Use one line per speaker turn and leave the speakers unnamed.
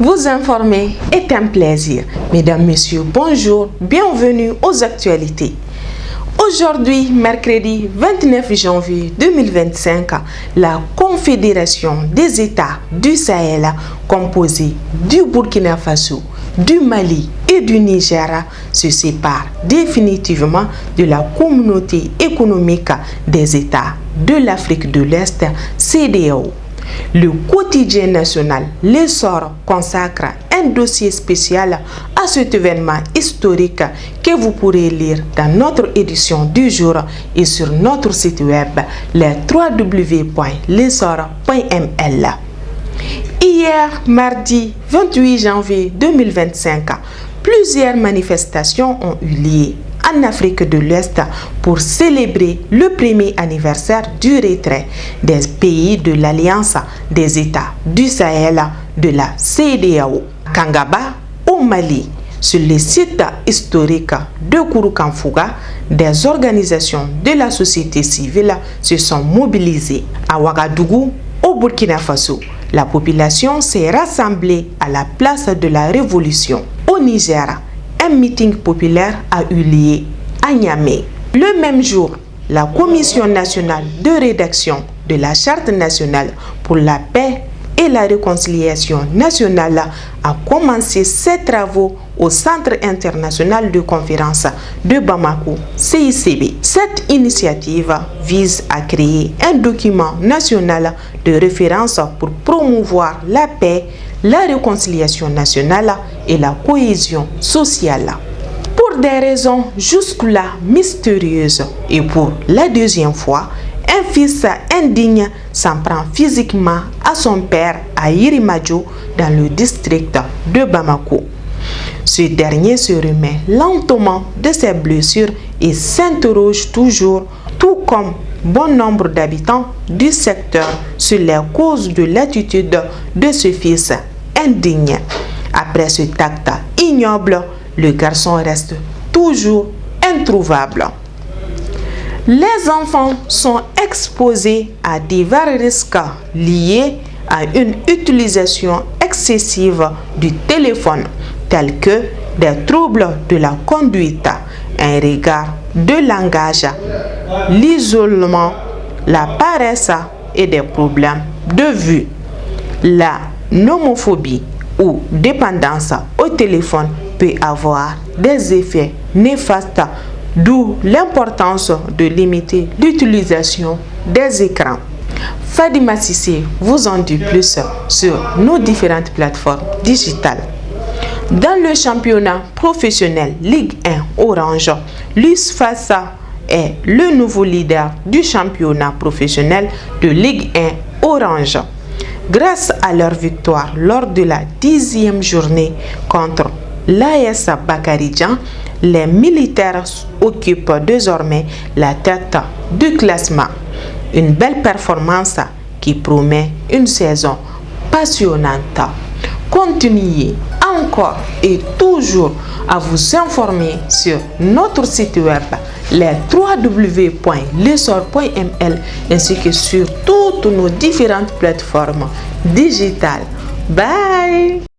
Vous informer est un plaisir. Mesdames, Messieurs, bonjour, bienvenue aux actualités. Aujourd'hui, mercredi 29 janvier 2025, la Confédération des États du Sahel, composée du Burkina Faso, du Mali et du Niger, se sépare définitivement de la Communauté économique des États de l'Afrique de l'Est, CEDEAO. Le quotidien national L'Essor consacre un dossier spécial à cet événement historique que vous pourrez lire dans notre édition du jour et sur notre site web www.lessor.ml. Hier, mardi 28 janvier 2025, plusieurs manifestations ont eu lieu en Afrique de l'Ouest pour célébrer le premier anniversaire du retrait des pays de l'Alliance des États du Sahel de la CEDEAO. Kangaba, au Mali, sur le site historique de Kouroukanfouga, des organisations de la société civile se sont mobilisées. À Ouagadougou, au Burkina Faso, la population s'est rassemblée à la place de la Révolution. Au Niger, un meeting populaire a eu lieu à Niamey. Le même jour, la Commission nationale de rédaction de la Charte nationale pour la paix et la réconciliation nationale a commencé ses travaux au Centre international de conférence de Bamako, CICB. Cette initiative vise à créer un document national de référence pour promouvoir la paix, la réconciliation nationale et la cohésion sociale. Pour des raisons jusque-là mystérieuses et pour la deuxième fois, un fils indigne s'en prend physiquement à son père à Yirimadio dans le district de Bamako. Ce dernier se remet lentement de ses blessures et s'interroge toujours, tout comme bon nombre d'habitants du secteur, sur les causes de l'attitude de ce fils indigne. Après ce acte ignoble, le garçon reste toujours introuvable. Les enfants sont exposés à divers risques liés à une utilisation excessive du téléphone, tels que des troubles de la conduite, un regard de langage, l'isolement, la paresse et des problèmes de vue. La nomophobie ou dépendance au téléphone peut avoir des effets néfastes, d'où l'importance de limiter l'utilisation des écrans. Fadima Sissé vous en dit plus sur nos différentes plateformes digitales. Dans le championnat professionnel Ligue 1 Orange, l'US Fassa est le nouveau leader du championnat professionnel de Ligue 1 Orange. Grâce à leur victoire lors de la 10e journée contre l'AS Bakaridjan, les militaires occupent désormais la tête du classement. Une belle performance qui promet une saison passionnante. Continuez encore et toujours à vous informer sur notre site web les www.lessor.ml ainsi que sur toutes nos différentes plateformes digitales. Bye!